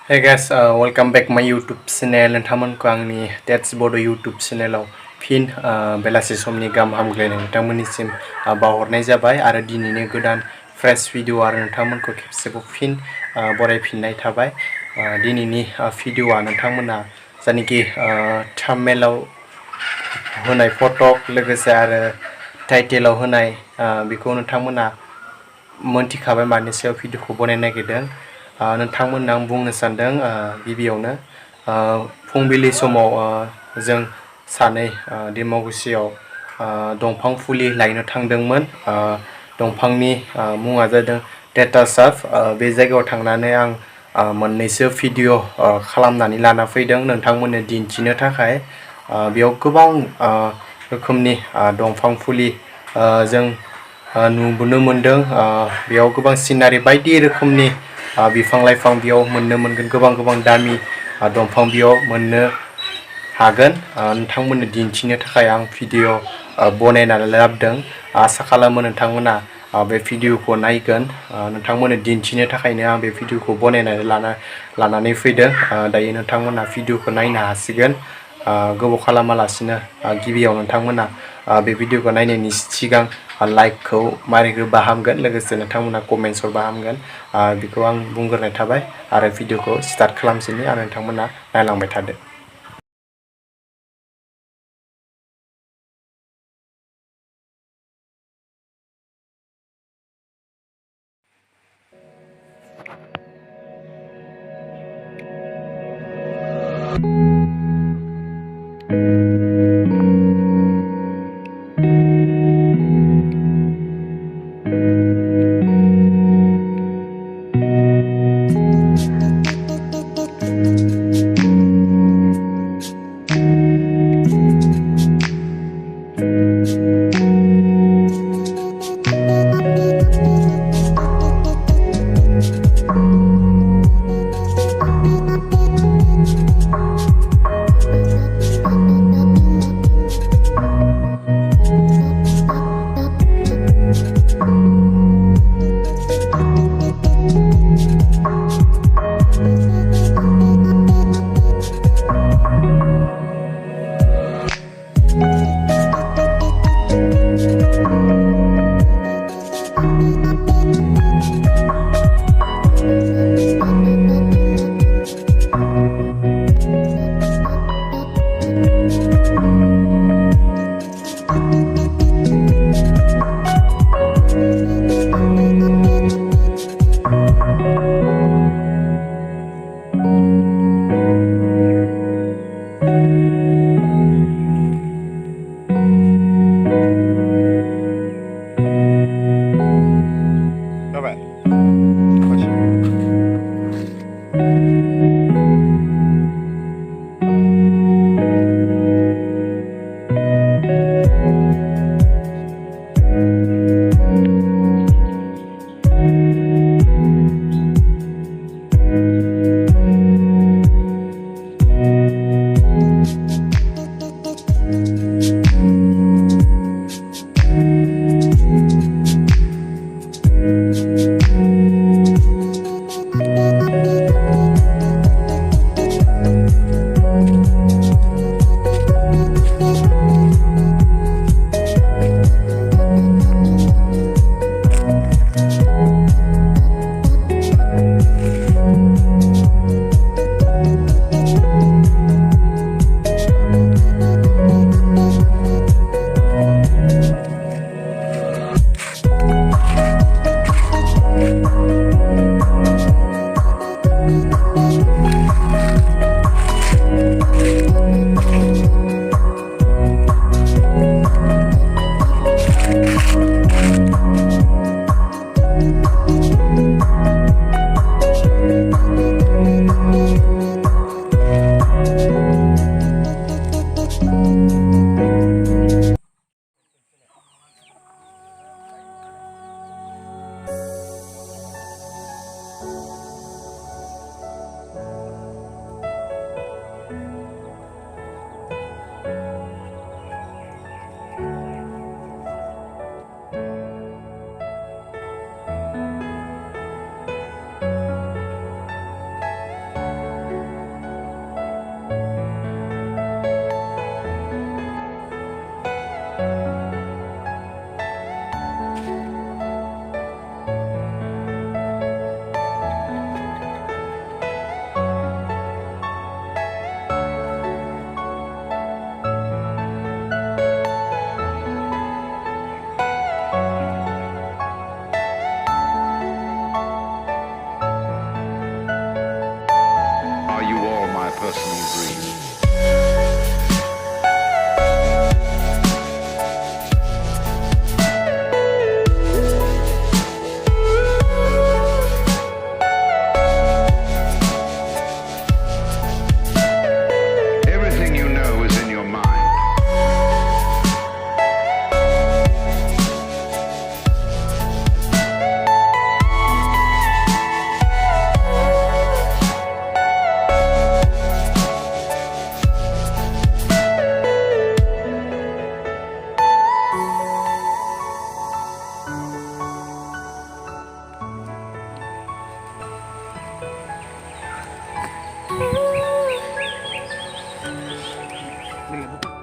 Hey guys, welcome back my YouTube channel. नोंथांमोनखौ आंनि That's Bodo YouTube चेनेलाव फिन बेलासि समनि गाहाम हामग्लायनाय नोंथांमोननिसिम बावहरनाय जाबाय आरो दिनैनि गोदान फ्रेश भिडिअ आरो नोंथांमोनखौ खेबसेबाव फिन बरायफिननाय थाबाय। दिनैनि भिडिअआ नोंथांमोना जायनोखि थाम्बनेलाव होनाय फटक लोगोसे आरो टाइटेलाव होनाय बेखौ नोंथांमोना मोनथिखाबाय मानि सायाव भिडिअखौ बनायनो नागिरदों। नोंथांमोननो आं बुंनो सानदों गिबियावनो फुंबिलि समाव जों सानै दिमाकुसियाव दंफां फुलि लायनो थांदोंमोन। दंफांनि मुङा जादों टेटासाफ। बे जायगायाव थांनानै आं मोननैसो भिडिअ खालामनानै लाना फैदों नोंथांमोननो दिन्थिनो थाखाय। बेयाव गोबां रोखोमनि दंफां फुलि जों नुबोनो मोनदों। बेयाव गोबां सिनारि बायदि रोखोमनि बिफां लाइफां बेयाव मोननो मोनगोन। गोबां दामि दंफां बेयाव मोननो हागोन। नोंथांमोननो दिन्थिनो थाखाय आं भिडिअ बनायनानै लाबोदों। आसा खालामो नोंथांमोना बे भिडिअखौ नायगोन। नोंथांमोननो दिन्थिनो थाखायनो आं बे भिडिअखौ बनायनानै लानानै फैदों। दायो नोंथांमोना भिडिअखौ नायनो हासिगोन। गोबाव खालामालासिनो गिबियाव नोंथांमोना बे भिडिअखौ नायनायनि सिगां लाइकखौ मारिग्रोबा हामगोन। लोगोसे नोंथांमोना कमेन्ट्स हरबा हामगोन। बेखौ आं बुंग्रोनाय थाबाय आरो भिडिअखौ स्टार्ट खालामसिगोन आरो नोंथांमोना नायलांबाय थादो। personal dream. Everything you know is in your mind. Ini buku